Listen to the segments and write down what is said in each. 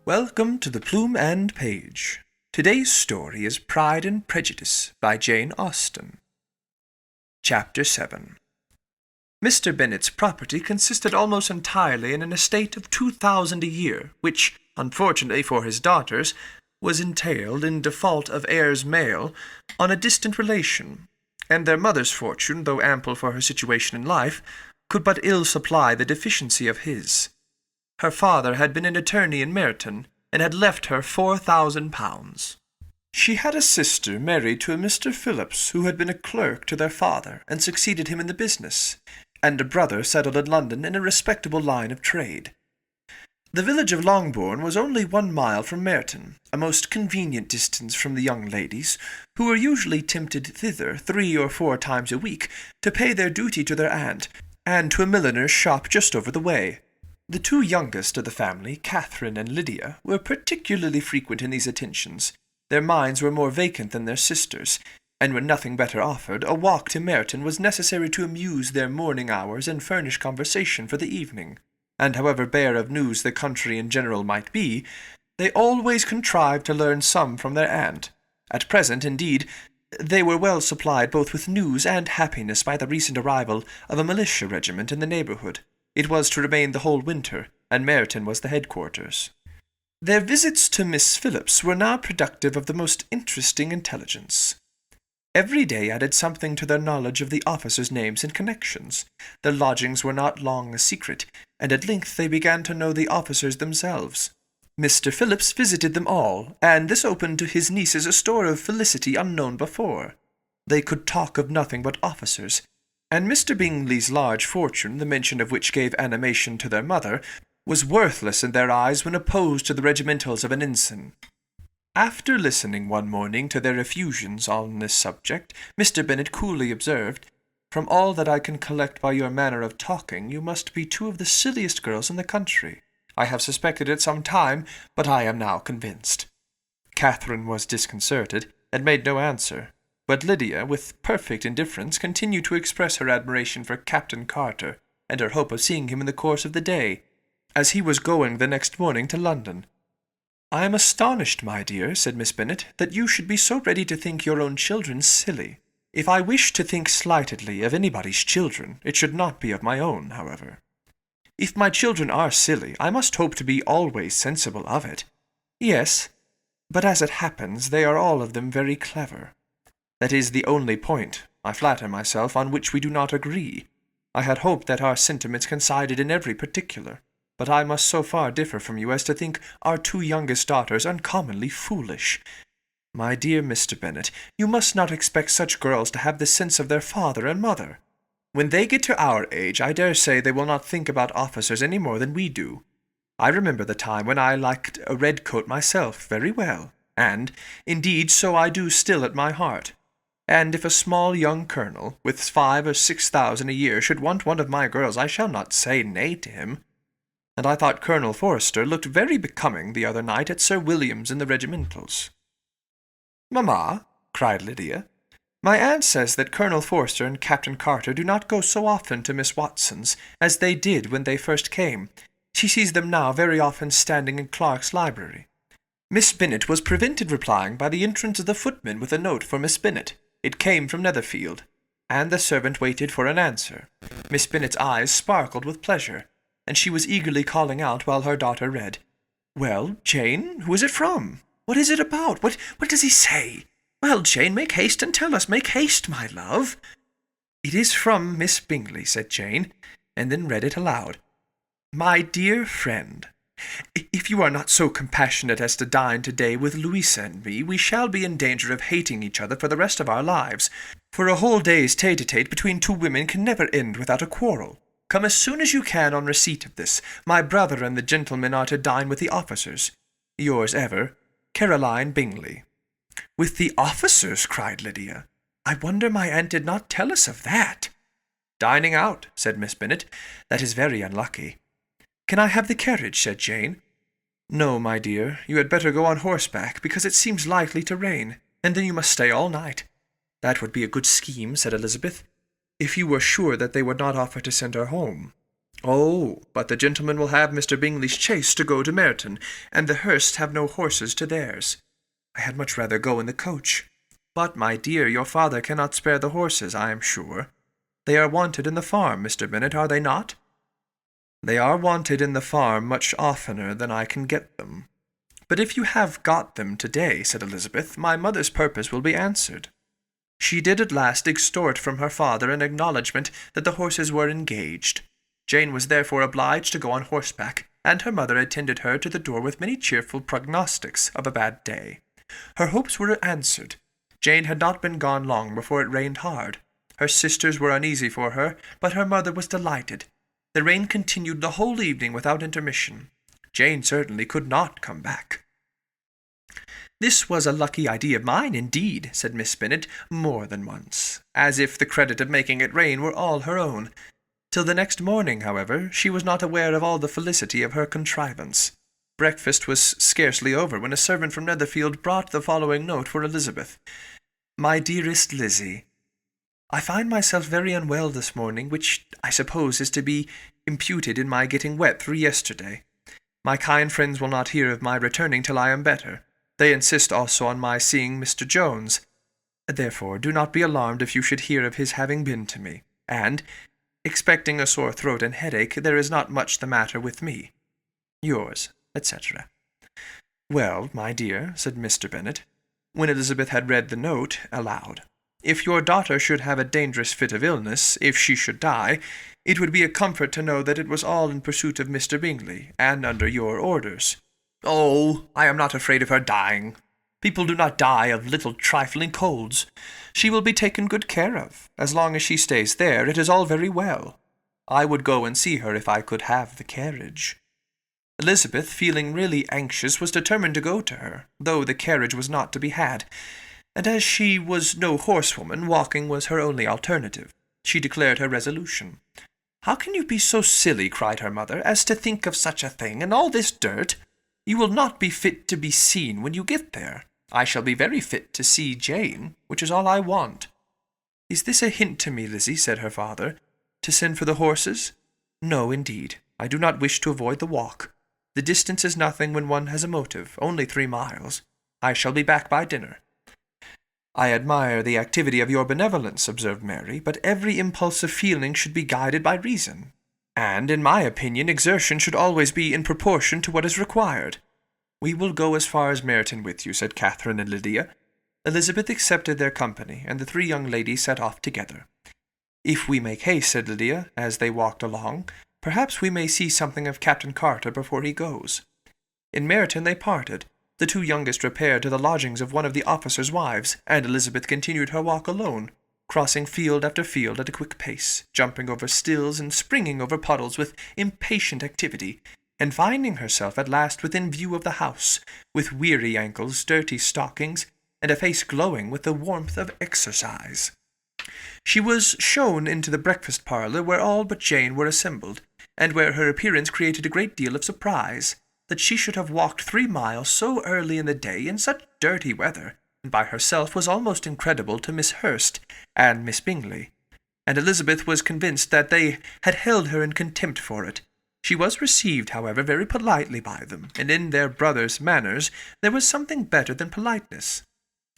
Welcome to the Plume and Page. Today's story is Pride and Prejudice by Jane Austen. Chapter 7. Mr. Bennet's property consisted almost entirely in an estate of 2,000 a year, which, unfortunately for his daughters, was entailed, in default of heirs male, on a distant relation, and their mother's fortune, though ample for her situation in life, could but ill supply the deficiency of his. Her father had been an attorney in Meryton, and had left her £4,000. She had a sister married to a Mr. Phillips, who had been a clerk to their father, and succeeded him in the business, and a brother settled in London in a respectable line of trade. The village of Longbourn was only 1 mile from Meryton, a most convenient distance from the young ladies, who were usually tempted thither 3 or 4 times a week to pay their duty to their aunt, and to a milliner's shop just over the way. The 2 youngest of the family, Catherine and Lydia, were particularly frequent in these attentions. Their minds were more vacant than their sisters', and when nothing better offered, a walk to Meryton was necessary to amuse their morning hours and furnish conversation for the evening. And however bare of news the country in general might be, they always contrived to learn some from their aunt. At present, indeed, they were well supplied both with news and happiness by the recent arrival of a militia regiment in the neighbourhood. It was to remain the whole winter, and Meryton was the headquarters. Their visits to Miss Phillips were now productive of the most interesting intelligence. Every day added something to their knowledge of the officers' names and connections. Their lodgings were not long a secret, and at length they began to know the officers themselves. Mr. Phillips visited them all, and this opened to his nieces a store of felicity unknown before. They could talk of nothing but officers, and Mr. Bingley's large fortune, the mention of which gave animation to their mother, was worthless in their eyes when opposed to the regimentals of an ensign. After listening one morning to their effusions on this subject, Mr. Bennet coolly observed, "From all that I can collect by your manner of talking, you must be 2 of the silliest girls in the country. I have suspected it some time, but I am now convinced." Catherine was disconcerted, and made no answer. But Lydia, with perfect indifference, continued to express her admiration for Captain Carter, and her hope of seeing him in the course of the day, as he was going the next morning to London. "I am astonished, my dear," said Miss Bennet, "that you should be so ready to think your own children silly. If I wish to think slightly of anybody's children, it should not be of my own, however. If my children are silly, I must hope to be always sensible of it. Yes, but as it happens, they are all of them very clever. That is the only point, I flatter myself, on which we do not agree. I had hoped that our sentiments coincided in every particular, but I must so far differ from you as to think our 2 youngest daughters uncommonly foolish. My dear Mr. Bennet, you must not expect such girls to have the sense of their father and mother. When they get to our age, I dare say they will not think about officers any more than we do. I remember the time when I liked a red coat myself very well, and, indeed, so I do still at my heart. And if a small young colonel, with 5,000 or 6,000 a year, should want one of my girls, I shall not say nay to him. And I thought Colonel Forster looked very becoming the other night at Sir William's in the regimentals." "Mamma," cried Lydia, "my aunt says that Colonel Forster and Captain Carter do not go so often to Miss Watson's as they did when they first came. She sees them now very often standing in Clark's library." Miss Bennet was prevented replying by the entrance of the footman with a note for Miss Bennet. It came from Netherfield, and the servant waited for an answer. Miss Bennet's eyes sparkled with pleasure, and she was eagerly calling out while her daughter read, "Well, Jane, who is it from? What is it about? What does he say? Well, Jane, make haste and tell us. Make haste, my love." "It is from Miss Bingley," said Jane, and then read it aloud. "My dear friend, if you are not so compassionate as to dine to-day with Louisa and me, we shall be in danger of hating each other for the rest of our lives, for a whole day's tete-a-tete between 2 women can never end without a quarrel. Come as soon as you can on receipt of this. My brother and the gentlemen are to dine with the officers. Yours ever, Caroline Bingley." "With the officers?" cried Lydia. "I wonder my aunt did not tell us of that." "Dining out," said Miss Bennet. "That is very unlucky." "Can I have the carriage?" said Jane. "No, my dear, you had better go on horseback, because it seems likely to rain, and then you must stay all night." "That would be a good scheme," said Elizabeth, "if you were sure that they would not offer to send her home." "Oh, but the gentlemen will have Mr. Bingley's chaise to go to Meryton, and the Hursts have no horses to theirs. I had much rather go in the coach. But, my dear, your father cannot spare the horses, I am sure. They are wanted in the farm, Mr. Bennet, are they not?" "They are wanted in the farm much oftener than I can get them. But if you have got them to-day," said Elizabeth, "my mother's purpose will be answered." She did at last extort from her father an acknowledgment that the horses were engaged. Jane was therefore obliged to go on horseback, and her mother attended her to the door with many cheerful prognostics of a bad day. Her hopes were answered. Jane had not been gone long before it rained hard. Her sisters were uneasy for her, but her mother was delighted. The rain continued the whole evening without intermission. Jane certainly could not come back. "This was a lucky idea of mine, indeed," said Miss Bennet more than once, as if the credit of making it rain were all her own. Till the next morning, however, she was not aware of all the felicity of her contrivance. Breakfast was scarcely over when a servant from Netherfield brought the following note for Elizabeth. "My dearest Lizzie, I find myself very unwell this morning, which I suppose is to be imputed in my getting wet through yesterday. My kind friends will not hear of my returning till I am better. They insist also on my seeing Mr. Jones. Therefore, do not be alarmed if you should hear of his having been to me, and, expecting a sore throat and headache, there is not much the matter with me. Yours, etc." "Well, my dear," said Mr. Bennet, when Elizabeth had read the note aloud, "if your daughter should have a dangerous fit of illness, if she should die, it would be a comfort to know that it was all in pursuit of Mr. Bingley, and under your orders." "Oh, I am not afraid of her dying. People do not die of little trifling colds. She will be taken good care of. As long as she stays there, it is all very well. I would go and see her if I could have the carriage." Elizabeth, feeling really anxious, was determined to go to her, though the carriage was not to be had, and as she was no horsewoman, walking was her only alternative. She declared her resolution. "How can you be so silly," cried her mother, "as to think of such a thing, and all this dirt? You will not be fit to be seen when you get there. I shall be very fit to see Jane, which is all I want." "Is this a hint to me, Lizzie," said her father, "to send for the horses?" "No, indeed. I do not wish to avoid the walk. The distance is nothing when one has a motive, only 3 miles. I shall be back by dinner." "I admire the activity of your benevolence," observed Mary, "but every impulse of feeling should be guided by reason. And, in my opinion, exertion should always be in proportion to what is required." "We will go as far as Meryton with you," said Catherine and Lydia. Elizabeth accepted their company, and the 3 young ladies set off together. "If we make haste," said Lydia, as they walked along, "perhaps we may see something of Captain Carter before he goes." In Meryton they parted. The 2 youngest repaired to the lodgings of one of the officers' wives, and Elizabeth continued her walk alone, crossing field after field at a quick pace, jumping over stills and springing over puddles with impatient activity, and finding herself at last within view of the house, with weary ankles, dirty stockings, and a face glowing with the warmth of exercise. She was shown into the breakfast parlour, where all but Jane were assembled, and where her appearance created a great deal of surprise. That she should have walked 3 miles so early in the day in such dirty weather, and by herself, was almost incredible to Miss Hurst and Miss Bingley, and Elizabeth was convinced that they had held her in contempt for it. She was received, however, very politely by them, and in their brother's manners there was something better than politeness.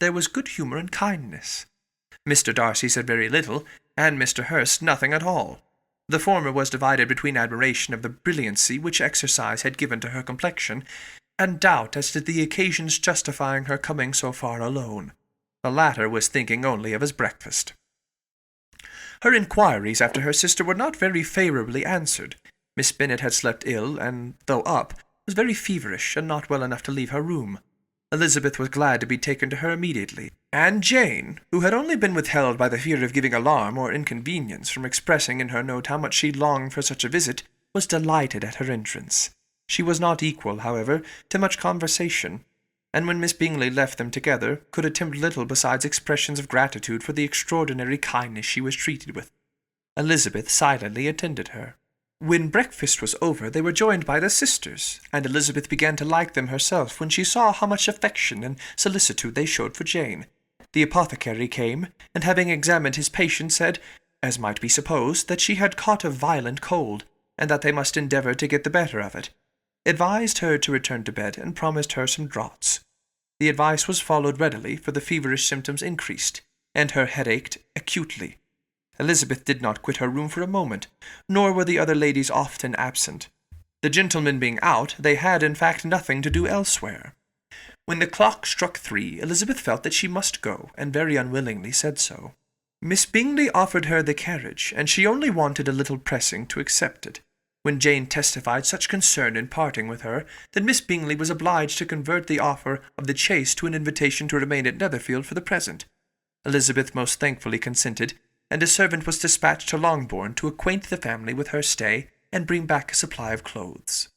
There was good humour and kindness. Mr. Darcy said very little, and Mr. Hurst nothing at all. The former was divided between admiration of the brilliancy which exercise had given to her complexion, and doubt as to the occasions justifying her coming so far alone. The latter was thinking only of his breakfast. Her inquiries after her sister were not very favourably answered. Miss Bennet had slept ill, and, though up, was very feverish, and not well enough to leave her room. Elizabeth was glad to be taken to her immediately, and Jane, who had only been withheld by the fear of giving alarm or inconvenience from expressing in her note how much she longed for such a visit, was delighted at her entrance. She was not equal, however, to much conversation, and when Miss Bingley left them together, could attempt little besides expressions of gratitude for the extraordinary kindness she was treated with. Elizabeth silently attended her. When breakfast was over, they were joined by the sisters, and Elizabeth began to like them herself when she saw how much affection and solicitude they showed for Jane. The apothecary came, and having examined his patient, said, as might be supposed, that she had caught a violent cold, and that they must endeavour to get the better of it, advised her to return to bed, and promised her some draughts. The advice was followed readily, for the feverish symptoms increased, and her head ached acutely. Elizabeth did not quit her room for a moment, nor were the other ladies often absent. The gentlemen being out, they had in fact nothing to do elsewhere. When the clock struck 3, Elizabeth felt that she must go, and very unwillingly said so. Miss Bingley offered her the carriage, and she only wanted a little pressing to accept it, when Jane testified such concern in parting with her that Miss Bingley was obliged to convert the offer of the chaise to an invitation to remain at Netherfield for the present. Elizabeth most thankfully consented, and a servant was dispatched to Longbourn to acquaint the family with her stay and bring back a supply of clothes.